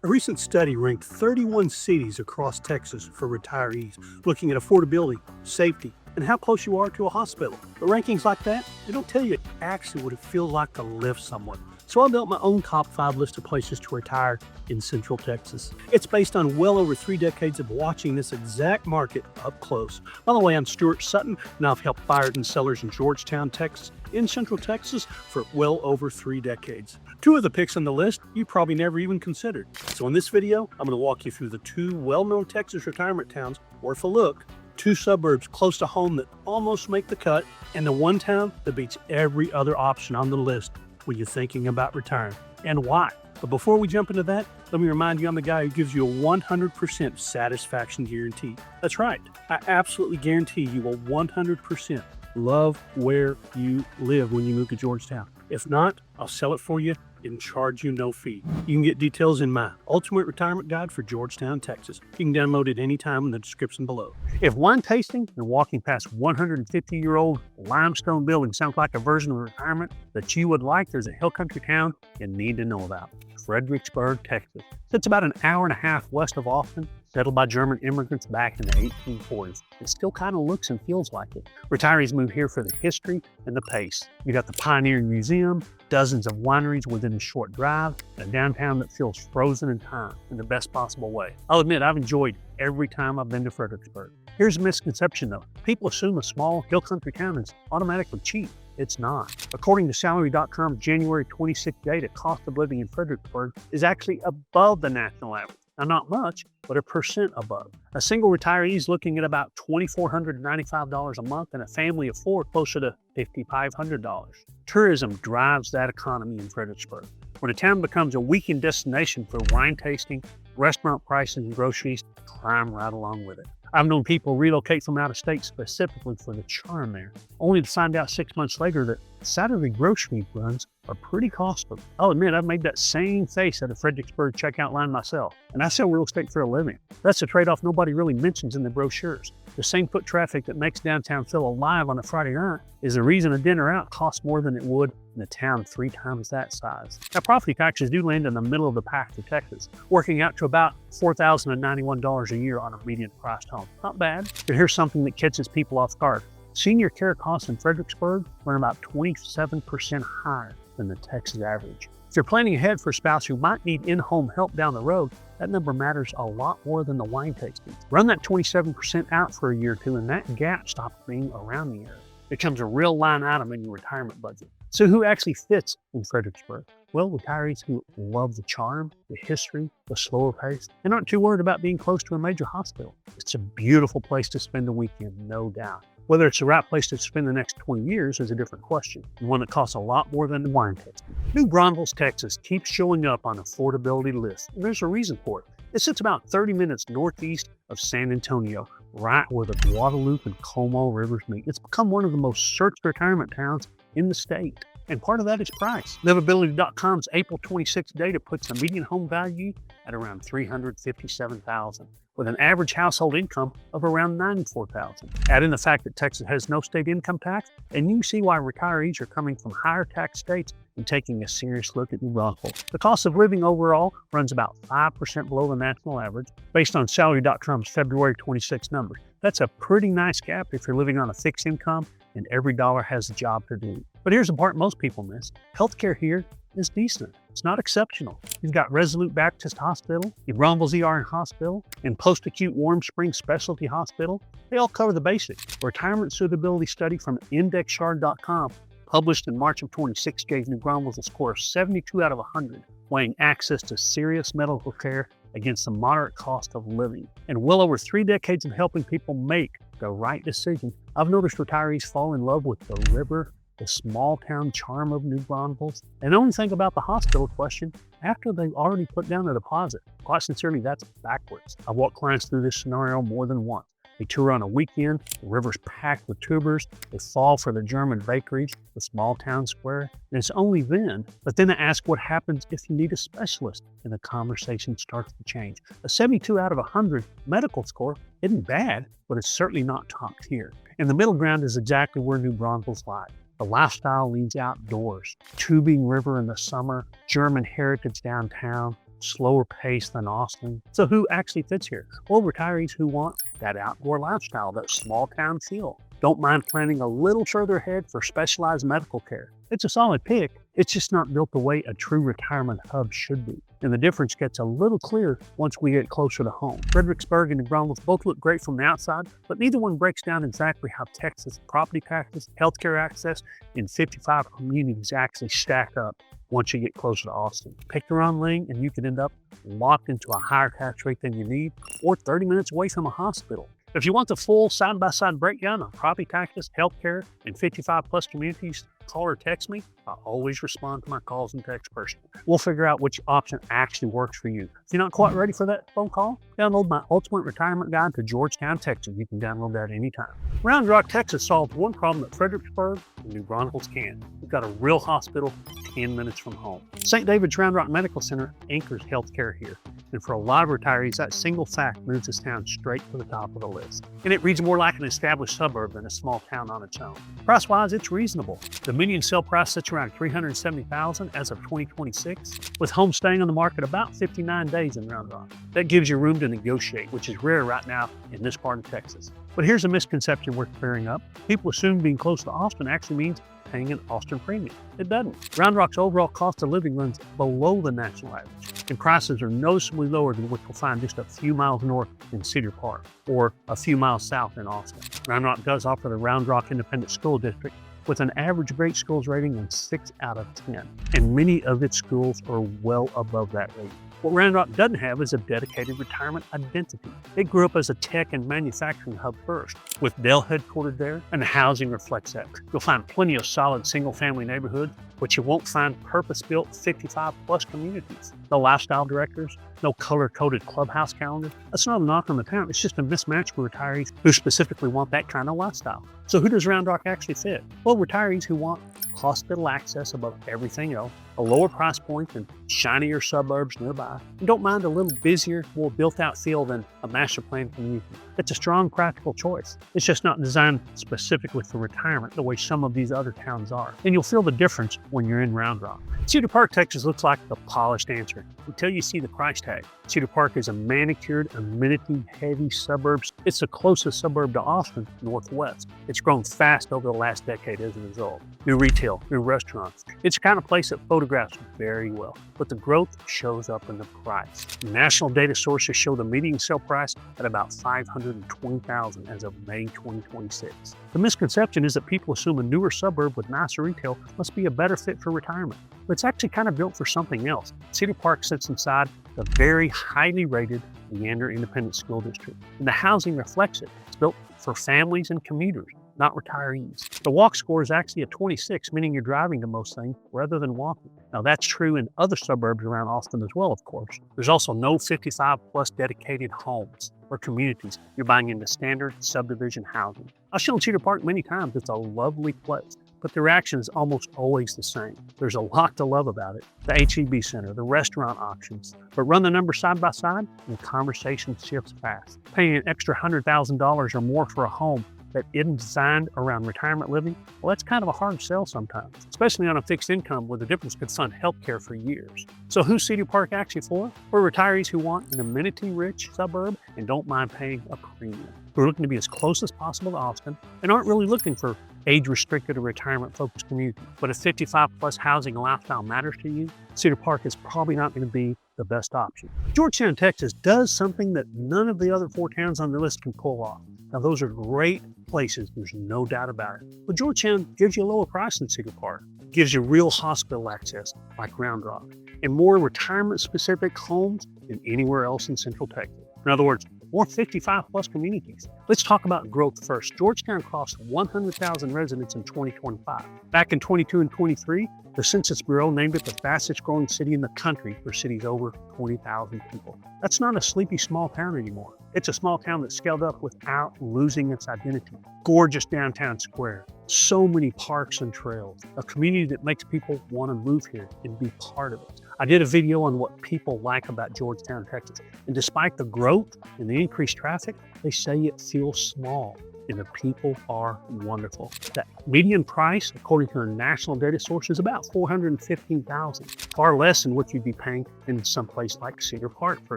A recent study ranked 31 cities across Texas for retirees, looking at affordability, safety, and how close you are to a hospital. The rankings like that, they don't tell you actually what it feels like to live somewhere. So I built my own top 5 list of places to retire in Central Texas. It's based on well over 3 decades of watching this exact market up close. By the way, I'm Stuart Sutton, and I've helped buyers and sellers in Georgetown, Texas, in Central Texas for well over 3 decades. 2 of the picks on the list you probably never even considered. So in this video, I'm going to walk you through the 2 well-known Texas retirement towns worth a look, 2 suburbs close to home that almost make the cut, and the 1 town that beats every other option on the list when you're thinking about retiring, and why. But before we jump into that, let me remind you I'm the guy who gives you a 100% satisfaction guarantee. That's right, I absolutely guarantee you will 100% love where you live when you move to Georgetown. If not, I'll sell it for you and charge you no fee. You can get details in my Ultimate Retirement Guide for Georgetown, Texas. You can download it anytime in the description below. If wine tasting and walking past 150-year-old limestone buildings sounds like a version of retirement that you would like, there's a hill country town you need to know about. Fredericksburg, Texas. It's about an hour and a half west of Austin, settled by German immigrants back in the 1840s. It still kind of looks and feels like it. Retirees move here for the history and the pace. You got the Pioneering Museum, dozens of wineries within a short drive, and a downtown that feels frozen in time in the best possible way. I'll admit I've enjoyed every time I've been to Fredericksburg. Here's a misconception though. People assume a small hill country town is automatically cheap. It's not. According to Salary.com's January 26 data, cost of living in Fredericksburg is actually above the national average. Now, not much, but 1% above. A single retiree is looking at about $2,495 a month, and a family of 4 closer to $5,500. Tourism drives that economy in Fredericksburg. When a town becomes a weekend destination for wine tasting, restaurant prices and groceries climb right along with it. I've known people relocate from out of state specifically for the charm there, only to find out 6 months later that Saturday grocery runs are pretty costly. I'll admit I've made that same face at a Fredericksburg checkout line myself, and I sell real estate for a living. That's a trade-off nobody really mentions in the brochures. The same foot traffic that makes downtown feel alive on a Friday night is the reason a dinner out costs more than it would in a town 3 times that size. Now, property taxes do land in the middle of the pack for Texas, working out to about $4,091 a year on a median-priced home. Not bad, but here's something that catches people off guard. Senior care costs in Fredericksburg run about 27% higher than the Texas average. If you're planning ahead for a spouse who might need in-home help down the road, that number matters a lot more than the wine tasting. Run that 27% out for a year or 2 and that gap stops being around the area. It becomes a real line item in your retirement budget. So who actually fits in Fredericksburg? Well, retirees who love the charm, the history, the slower pace, and aren't too worried about being close to a major hospital. It's a beautiful place to spend the weekend, no doubt. Whether it's the right place to spend the next 20 years is a different question, and one that costs a lot more than the wine tasting. New Braunfels, Texas keeps showing up on affordability lists, and there's a reason for it. It sits about 30 minutes northeast of San Antonio, right where the Guadalupe and Como rivers meet. It's become one of the most searched retirement towns in the state, and part of that is price. Livability.com's April 26 data puts the median home value at around $357,000. with an average household income of around $94,000. Add in the fact that Texas has no state income tax, and you can see why retirees are coming from higher tax states and taking a serious look at New Braunfels. The cost of living overall runs about 5% below the national average, based on Salary.com's February 26 numbers. That's a pretty nice gap if you're living on a fixed income and every dollar has a job to do. But here's the part most people miss. Healthcare here is decent. It's not exceptional. You've got Resolute Baptist Hospital, the Braunfels ER and Hospital, and Post-Acute Warm Springs Specialty Hospital. They all cover the basics. A retirement suitability study from IndexShard.com published in March of 26 gave New Braunfels a score of 72 out of 100, weighing access to serious medical care against the moderate cost of living. And well over 3 decades of helping people make the right decision, I've noticed retirees fall in love with the river, the small town charm of New Braunfels, and only think about the hospital question after they've already put down a deposit. Quite sincerely, that's backwards. I've walked clients through this scenario more than once. They tour on a weekend, the river's packed with tubers, they fall for the German bakeries, the small town square, and it's only then, but then I ask what happens if you need a specialist, and the conversation starts to change. A 72 out of 100 medical score isn't bad, but it's certainly not top tier. And the middle ground is exactly where New Braunfels lies. The lifestyle leans outdoors. Tubing River in the summer, German heritage downtown, slower pace than Austin. So who actually fits here? Well, retirees who want that outdoor lifestyle, that small town feel. Don't mind planning a little further ahead for specialized medical care. It's a solid pick. It's just not built the way a true retirement hub should be. And the difference gets a little clearer once we get closer to home. Fredericksburg and Braunfels both look great from the outside, but neither one breaks down exactly how Texas property taxes, healthcare access, and 55 communities actually stack up once you get closer to Austin. Pick the wrong lane and you could end up locked into a higher tax rate than you need, or 30 minutes away from a hospital. If you want the full side-by-side breakdown on property taxes, healthcare, and 55-plus communities, call or text me. I always respond to my calls and texts personally. We'll figure out which option actually works for you. If you're not quite ready for that phone call, download my Ultimate Retirement Guide to Georgetown, Texas. You can download that anytime. Round Rock, Texas solved one problem that Fredericksburg and New Braunfels can. We've got a real hospital 10 minutes from home. St. David's Round Rock Medical Center anchors healthcare here. And for a lot of retirees, that single fact moves this town straight to the top of the list. And it reads more like an established suburb than a small town on its own. Price-wise, it's reasonable. The median sale price sits around $370,000 as of 2026, with homes staying on the market about 59 days in Round Rock. That gives you room to negotiate, which is rare right now in this part of Texas. But here's a misconception worth clearing up. People assume being close to Austin actually means paying an Austin premium. It doesn't. Round Rock's overall cost of living runs below the national average, and prices are noticeably lower than what you'll find just a few miles north in Cedar Park or a few miles south in Austin. Round Rock does offer the Round Rock Independent School District with an average great schools rating of 6 out of 10, and many of its schools are well above that rating. What Round Rock doesn't have is a dedicated retirement identity. It grew up as a tech and manufacturing hub first, with Dell headquartered there, and the housing reflects that. You'll find plenty of solid single-family neighborhoods, but you won't find purpose-built 55-plus communities. No lifestyle directors, no color-coded clubhouse calendar. That's not a knock on the town. It's just a mismatch for retirees who specifically want that kind of lifestyle. So who does Round Rock actually fit? Well, retirees who want hospital access above everything else, a lower price point than shinier suburbs nearby, and don't mind a little busier, more built-out feel than a master plan community. It's a strong, practical choice. It's just not designed specifically for retirement the way some of these other towns are. And you'll feel the difference when you're in Round Rock. Cedar Park, Texas looks like the polished answer until you see the price tag. Cedar Park is a manicured, amenity-heavy suburb. It's the closest suburb to Austin, northwest. It's grown fast over the last decade as a result. New retail, new restaurants. It's the kind of place that photographs very well, but the growth shows up in the price. National data sources show the median sale price at about $520,000 as of May 2026. The misconception is that people assume a newer suburb with nicer retail must be a better fit for retirement, but it's actually kind of built for something else. Cedar Park sits inside the very highly rated Leander Independent School District, and the housing reflects it. It's built for families and commuters, not retirees. The walk score is actually a 26, meaning you're driving to most things rather than walking. Now that's true in other suburbs around Austin as well, of course. There's also no 55-plus dedicated homes or communities. You're buying into standard subdivision housing. I've shown Cedar Park many times. It's a lovely place, but the reaction is almost always the same. There's a lot to love about it. The H-E-B Center, the restaurant options, but run the numbers side by side and the conversation shifts fast. Paying an extra $100,000 or more for a home that isn't designed around retirement living, well, that's kind of a hard sell sometimes, especially on a fixed income where the difference could fund healthcare for years. So who's Cedar Park actually for? For retirees who want an amenity-rich suburb and don't mind paying a premium, who are looking to be as close as possible to Austin and aren't really looking for age-restricted or retirement-focused community. But if 55-plus housing and lifestyle matters to you, Cedar Park is probably not going to be the best option. Georgetown, Texas does something that none of the other 4 towns on the list can pull off. Now, those are great places, there's no doubt about it. But Georgetown gives you a lower price than Cedar Park, gives you real hospital access like Round Rock, and more retirement-specific homes than anywhere else in Central Texas. In other words, more 55-plus communities. Let's talk about growth first. Georgetown crossed 100,000 residents in 2025. Back in 22 and 23, the Census Bureau named it the fastest growing city in the country for cities over 20,000 people. That's not a sleepy small town anymore. It's a small town that scaled up without losing its identity. Gorgeous downtown square, so many parks and trails, a community that makes people want to move here and be part of it. I did a video on what people like about Georgetown, Texas, and despite the growth and the increased traffic, they say it feels small. and the people are wonderful. The median price, according to a national data source, is about $415,000, far less than what you'd be paying in some place like Cedar Park, for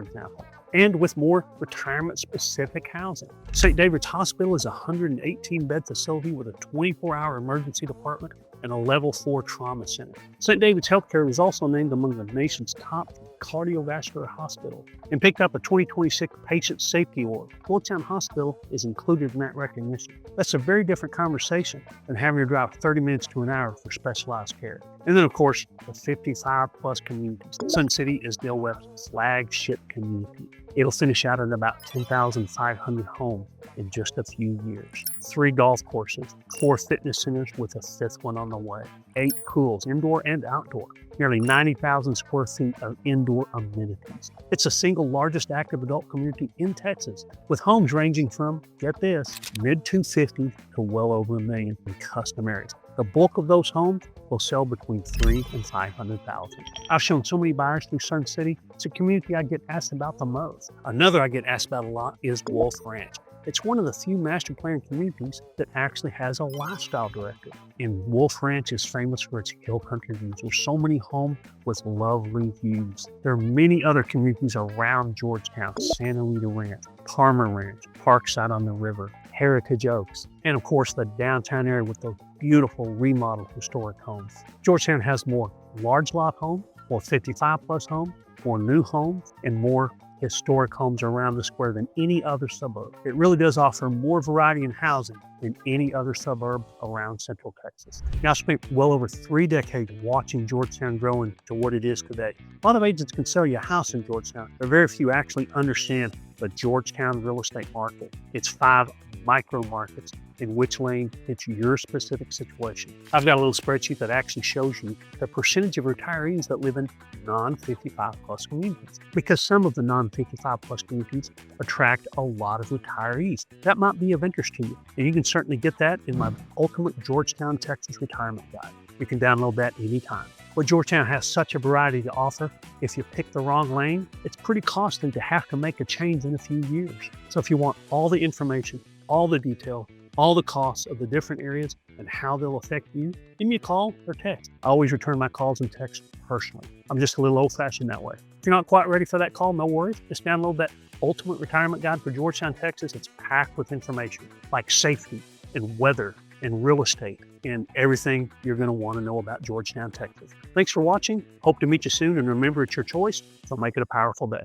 example, and with more retirement-specific housing. St. David's Hospital is a 118-bed facility with a 24-hour emergency department and a level 4 trauma center. St. David's Healthcare was also named among the nation's top cardiovascular hospital and picked up a 2026 Patient Safety Award. Georgetown Hospital is included in that recognition. That's a very different conversation than having to drive 30 minutes to an hour for specialized care. And then, of course, the 55-plus communities. Sun City is Del Web's flagship community. It'll finish out at about 10,500 homes in just a few years. 3 golf courses, 4 fitness centers with a 5th one on the way, 8 pools, indoor and outdoor, nearly 90,000 square feet of indoor amenities. It's the single largest active adult community in Texas, with homes ranging from, get this, mid-250 to well over $1 million in custom areas. The bulk of those homes will sell between $300,000 and $500,000. I've shown so many buyers through Sun City. It's a community I get asked about the most. Another I get asked about a lot is Wolf Ranch. It's one of the few master plan communities that actually has a lifestyle directive. And Wolf Ranch is famous for its hill country views. There's so many homes with lovely views. There are many other communities around Georgetown: Santa Rita Ranch, Palmer Ranch, Parkside on the River, Heritage Oaks, and of course the downtown area with those beautiful remodeled historic homes. Georgetown has more large lot homes, more 55-plus homes, more new homes, and more historic homes around the square than any other suburb. It really does offer more variety in housing than any other suburb around Central Texas. Now, I spent well over 3 decades watching Georgetown grow into what it is today. A lot of agents can sell you a house in Georgetown, but very few actually understand the Georgetown real estate market. It's 5 micro markets in which lane fits your specific situation. I've got a little spreadsheet that actually shows you the percentage of retirees that live in non-55 plus communities, because some of the non-55 plus communities attract a lot of retirees. That might be of interest to you, and you can certainly get that in my Ultimate Georgetown, Texas Retirement Guide. You can download that anytime. But Georgetown has such a variety to offer. If you pick the wrong lane, it's pretty costly to have to make a change in a few years. So if you want all the information, all the detail, all the costs of the different areas and how they'll affect you, give me a call or text. I always return my calls and texts personally. I'm just a little old-fashioned that way. If you're not quite ready for that call, no worries. Just download that Ultimate Retirement Guide for Georgetown, Texas. It's packed with information like safety and weather and real estate and everything you're going to want to know about Georgetown, Texas. Thanks for watching. Hope to meet you soon, and remember, it's your choice, so make it a powerful day.